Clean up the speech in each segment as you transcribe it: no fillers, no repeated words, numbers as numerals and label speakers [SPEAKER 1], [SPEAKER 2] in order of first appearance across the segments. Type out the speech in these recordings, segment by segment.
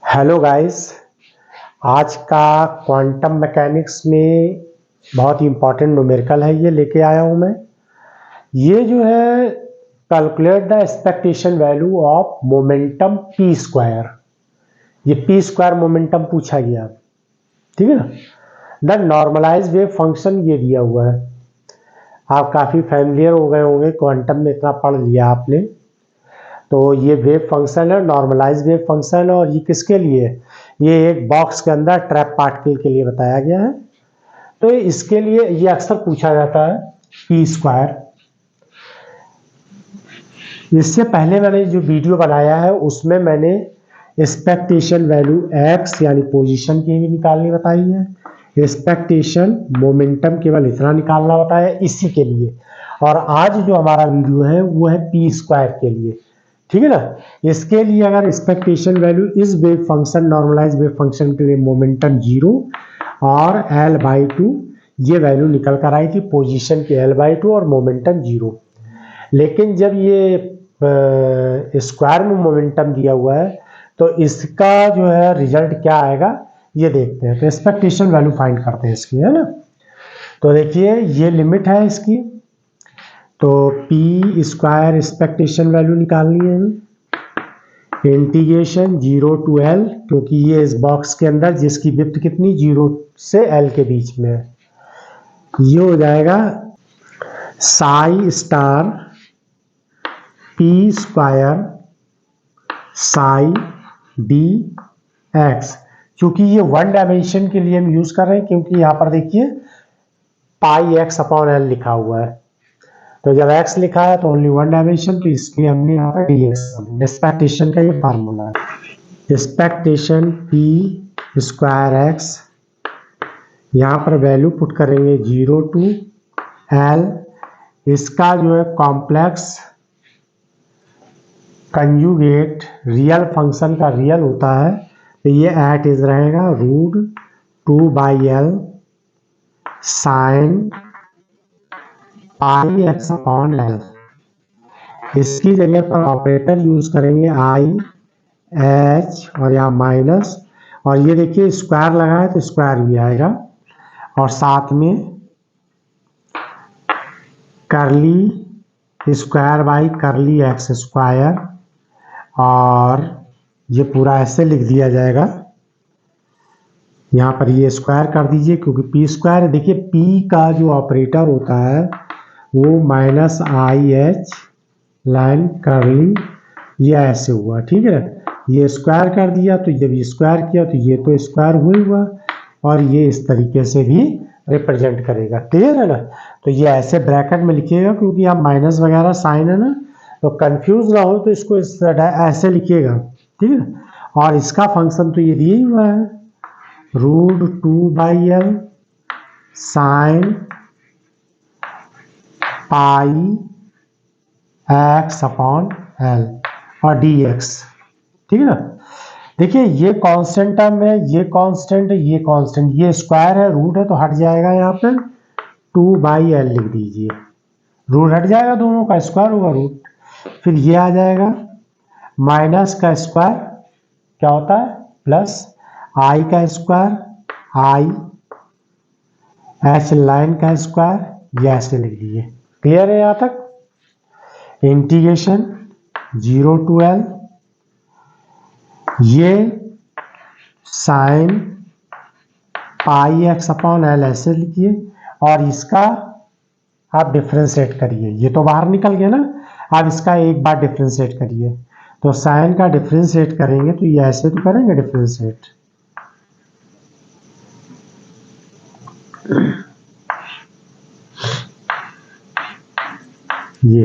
[SPEAKER 1] Hello guys. आज का quantum mechanics में बहुत ही इम्पोर्टेंट न्यूमेरिकल है, ये लेके आया हूँ मैं। ये जो है calculate the expectation value of momentum P square. ये पी स्क्वायर मोमेंटम पूछा गया, ठीक है ना। द नॉर्मलाइज वेव फंक्शन ये दिया हुआ है। आप काफ़ी फैमिलियर हो गए होंगे, क्वांटम में इतना पढ़ लिया आपने। तो ये वेव फंक्शन है, नॉर्मलाइज वेव फंक्शन है, और ये किसके लिए है? ये एक बॉक्स के अंदर ट्रैप पार्टिकल के लिए बताया गया है। तो इसके लिए ये अक्सर पूछा जाता है पी स्क्वायर। इससे पहले मैंने जो वीडियो बनाया है उसमें मैंने एक्सपेक्टेशन वैल्यू एक्स यानी पोजीशन की भी निकालनी बताई है। एक्सपेक्टेशन मोमेंटम केवल इतना निकालना बताया इसी के लिए। और आज जो हमारा वीडियो है वो है पी स्क्वायर के लिए, ठीक है ना। इसके लिए अगर एक्सपेक्टेशन वैल्यू इस wave function normalise wave function के लिए मोमेंटम 0 और L/2 ये वैल्यू निकल कर आई थी, पोजीशन की L/2 और मोमेंटम 0। लेकिन जब ये स्क्वायर में मोमेंटम दिया हुआ है तो इसका जो है रिजल्ट क्या आएगा ये देखते हैं। तो एक्सपेक्टेशन वैल्यू फाइंड करते हैं इसकी, है ना। तो देखिए ये लिमिट है इसकी, तो पी स्क्वायर एक्सपेक्टेशन वैल्यू निकालनी है हमें। इंटीग्रेशन 0 to L, क्योंकि ये इस बॉक्स के अंदर जिसकी विड्थ कितनी 0 से L के बीच में है, ये हो जाएगा Sai star P square Sai D x. क्योंकि ये वन डायमेंशन के लिए हम यूज कर रहे हैं, क्योंकि यहाँ पर देखिए पाई एक्स अपॉन एल लिखा हुआ है। तो जब x लिखा है तो ओनली वन डायमेंशन, तो इसलिए हमने यहाँ पर dx एक्सपेक्टेशन का ये फार्मूला है। एक्सपेक्टेशन पी स्क्वायर एक्स, यहाँ पर वैल्यू पुट करेंगे 0 to L। इसका जो है कॉम्प्लेक्स कंजुगेट रियल फंक्शन का रियल होता है, तो ये एट इज रहेगा √2/L sign pi x upon L. इसकी जगह पर ऑपरेटर यूज करेंगे आई एच और यहाँ माइनस, और ये देखिए स्क्वायर लगा है तो स्क्वायर भी आएगा, और साथ में करली स्क्वायर बाई करली एक्स स्क्वायर, और ये पूरा ऐसे लिख दिया जाएगा। यहाँ पर ये स्क्वायर कर दीजिए क्योंकि पी स्क्वायर, देखिए पी का जो ऑपरेटर होता है वो -IH लाइन करली, ये ऐसे हुआ, ठीक है। ये स्क्वायर कर दिया, तो जब ये स्क्वायर किया तो ये तो स्क्वायर हुआ, और ये इस तरीके से भी रिप्रेजेंट करेगा, क्लियर है ना। तो ये ऐसे ब्रैकेट में लिखिएगा, क्योंकि यहाँ माइनस वगैरह साइन है ना, तो कंफ्यूज ना हो तो इसको ऐसे लिखिएगा, ठीक है। और इसका फंक्शन तो ये दिया ही हुआ है √2/L sign pi x upon L और dx, ठीक है ना। देखिए ये कांस्टेंट टर्म है, ये कांस्टेंट है, ये कांस्टेंट, ये स्क्वायर है, रूट है तो हट जाएगा, यहाँ पे 2/L लिख दीजिए, रूट हट जाएगा, दोनों का स्क्वायर होगा रूट। फिर ये आ जाएगा माइनस का स्क्वायर क्या होता है प्लस आई का स्क्वायर, आई एच लाइन का स्क्वायर, ये ऐसे लिख दीजिए, क्लियर है यहाँ तक। इंटीग्रेशन 0 to L, ये sign pi x upon L ऐसे लिखिए, और इसका आप डिफ्रेंशिएट करिए, ये तो बाहर निकल गया ना, आप इसका एक बार डिफ्रेंशिएट करिए। तो साइन का डिफ्रेंशिएट करेंगे तो ये ऐसे तो करेंगे डिफ्रेंशिएट, ये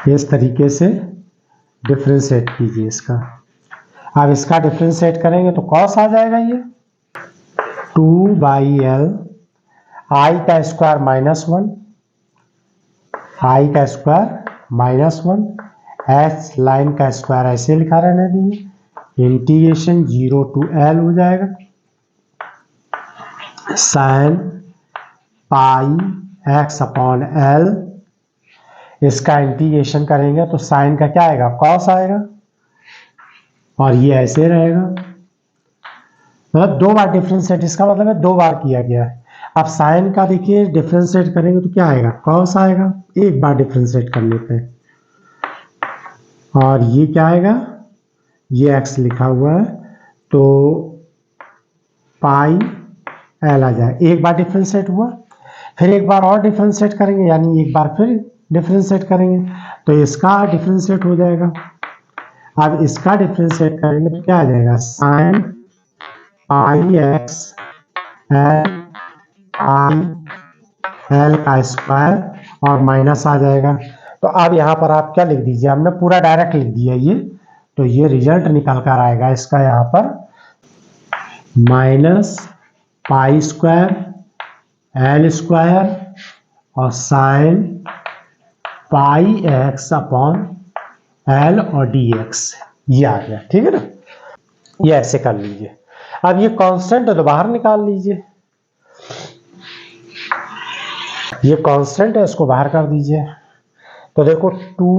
[SPEAKER 1] इस तरीके से डिफ्रेंशिएट कीजिए इसका। अब इसका डिफ्रेंशिएट करेंगे तो कॉस आ जाएगा, ये 2/L आई का स्क्वायर -1, आई का स्क्वायर -1, एच लाइन का स्क्वायर ऐसे लिखा रहने दीजिए, इंटीग्रेशन 0 to L हो जाएगा sign pi x upon L इसका इंटीग्रेशन करेंगे तो साइन का क्या आएगा, कॉस आएगा, और ये ऐसे रहेगा। मतलब 2 बार डिफरेंशिएट, इसका मतलब है 2 बार किया गया है। अब साइन का देखिए डिफरेंशिएट करेंगे तो क्या आएगा, कॉस आएगा, एक बार डिफरेंशिएट करने पे। और ये क्या आएगा, ये एक्स लिखा हुआ है तो पाई एल आ जाए, एक बार डिफरेंशिएट हुआ। फिर एक बार और डिफरेंशिएट करेंगे, यानी एक बार फिर डिफरेंशिएट करेंगे तो इसका डिफरेंशिएट हो जाएगा। अब इसका डिफरेंशिएट करेंगे तो क्या आ जाएगा, sign pi x L I L का स्क्वायर और माइनस आ जाएगा। तो अब यहाँ पर आप क्या लिख दीजिए, हमने पूरा डायरेक्ट लिख दिया ये, तो ये रिजल्ट निकल कर आएगा इसका यहाँ पर minus pi square L square और sine pi x upon L और डी एक्स, ये आ गया। ठीक है ना, ये ऐसे कर लीजिए। अब ये कांस्टेंट है तो बाहर निकाल लीजिए, ये कांस्टेंट है इसको बाहर कर दीजिए। तो देखो 2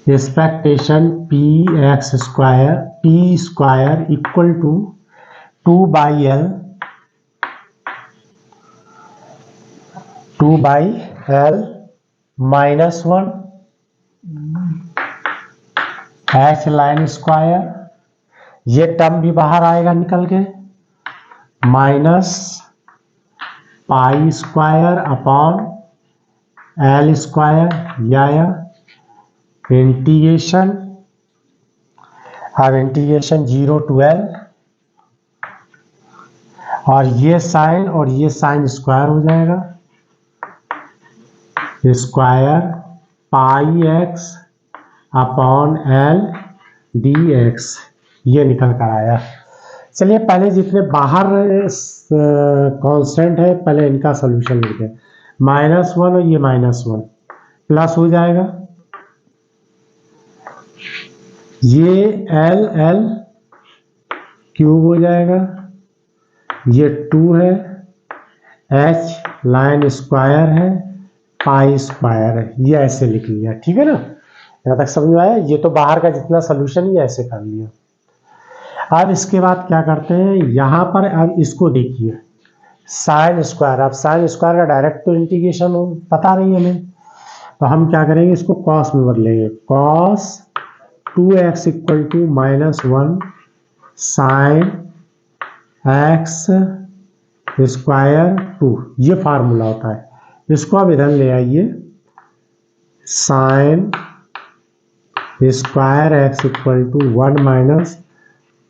[SPEAKER 1] expectation p x square p square equal to 2 by L minus 1 h line square, ये टर्म भी बाहर आएगा निकल के, minus pi square upon L square या इंटीग्रेशन। अब इंटीग्रेशन 0 to L और ये साइन स्क्वायर हो जाएगा, square pi x upon L d x, ये निकल कर आया। चलिए पहले जितने बाहर कांस्टेंट है पहले इनका सोल्यूशन लिखते हैं। -1 और ये -1 प्लस हो जाएगा, ये एल एल क्यूब हो जाएगा, ये 2 है, एच लाइन स्क्वायर है, पाई स्क्वायर है, ये ऐसे लिख लिया। ठीक है ना, यहाँ तक समझ में आया। ये तो बाहर का जितना सोल्यूशन ये ऐसे कर लिया। अब इसके बाद क्या करते हैं, यहाँ पर अब इसको देखिए साइन स्क्वायर, अब साइन स्क्वायर का डायरेक्ट तो इंटीग्रेशन पता नहीं हमें, तो हम क्या करेंगे इसको कॉस में बदलेंगे, cos 2x equal to -1 sine x square 2, ये फार्मूला होता है। इसको अब इधर ले आइए, sine square x equal to 1 minus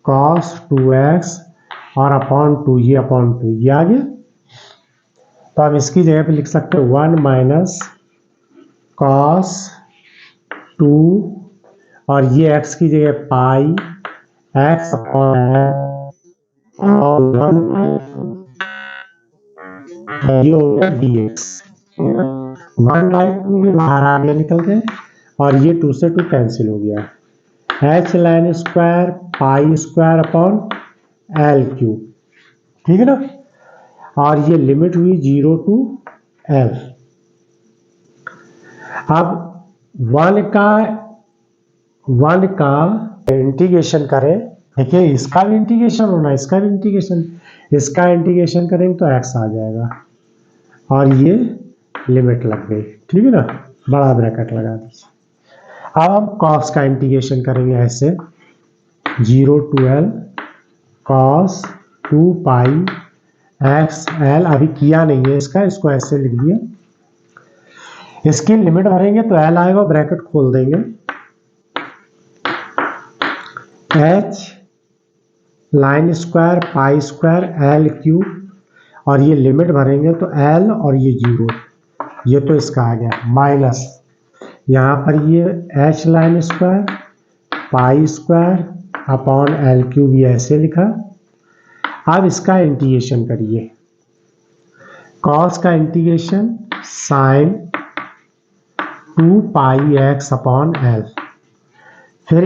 [SPEAKER 1] cos 2x और अपॉन 2, ये अपॉन 2 ये आ गया। तो आप इसकी जगह पे लिख सकते हैं 1 माइनस कॉस 2 और ये x की जगह पाई एक्स अपॉन ये हो गया dx, 1 बाहर आ गया निकल के और ये 2 से 2 कैंसिल हो गया, H line square pi square upon L cube. ठीक है ना, और ये लिमिट हुई 0 to L। अब 1 का इंटीग्रेशन करें, देखिए इसका भी इंटीग्रेशन होना, इसका भी इंटीग्रेशन, इसका इंटीग्रेशन करेंगे तो x आ जाएगा और ये लिमिट लग गई। ठीक है ना, बड़ा ब्रैकेट लगा दीजिए। अब हम कॉस का इंटीग्रेशन करेंगे ऐसे 0 to L cos 2 pi x L, अभी किया नहीं है इसका, इसको ऐसे लिख दिया। इसकी लिमिट भरेंगे तो L आएगा, ब्रैकेट खोल देंगे, H line square pi square L cube और ये लिमिट भरेंगे तो L और ये 0, ये तो इसका आ गया माइनस, यहाँ पर ये H line square pi square upon L cube, ये ऐसे लिखा। अब इसका इंटीग्रेशन करिए, कॉस का इंटीग्रेशन साइन 2 पाई एक्स अपॉन एल, फिर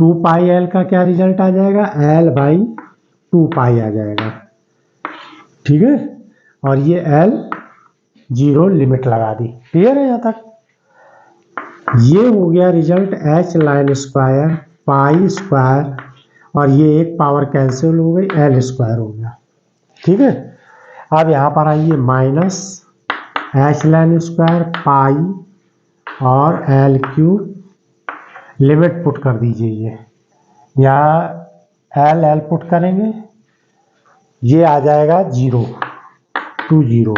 [SPEAKER 1] 2 पाई एल का क्या रिजल्ट आ जाएगा, एल बाई 2 पाई आ जाएगा। ठीक है, और ये एल 0 लिमिट लगा दी। क्लियर है यहाँ तक? ये हो गया result H line square pi square और ये एक पावर कैंसिल हो गई, एल स्क्वायर हो गया। ठीक है, अब यहाँ पर आइए माइनस एच लाइन स्क्वायर पाई और एल क्यूब, लिमिट पुट कर दीजिए। ये यहाँ एल एल पुट करेंगे, ये आ जाएगा 0 टू 0।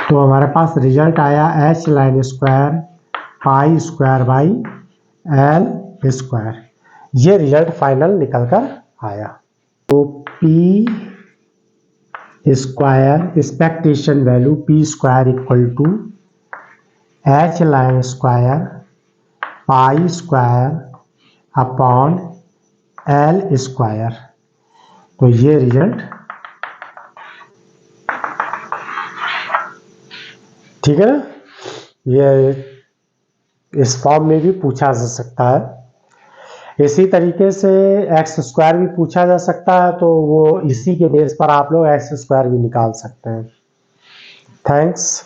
[SPEAKER 1] तो हमारे पास रिजल्ट आया h line square pi square by L square. ये रिजल्ट फाइनल निकल कर आया। तो p square expectation value p square equal to h line square pi square upon L square. तो ये रिजल्ट ठीक है ना? ये इस फॉर्म में भी पूछा जा सकता है। इसी तरीके से एक्स स्क्वायर भी पूछा जा सकता है, तो वो इसी के बेस पर आप लोग एक्स स्क्वायर भी निकाल सकते हैं। थैंक्स।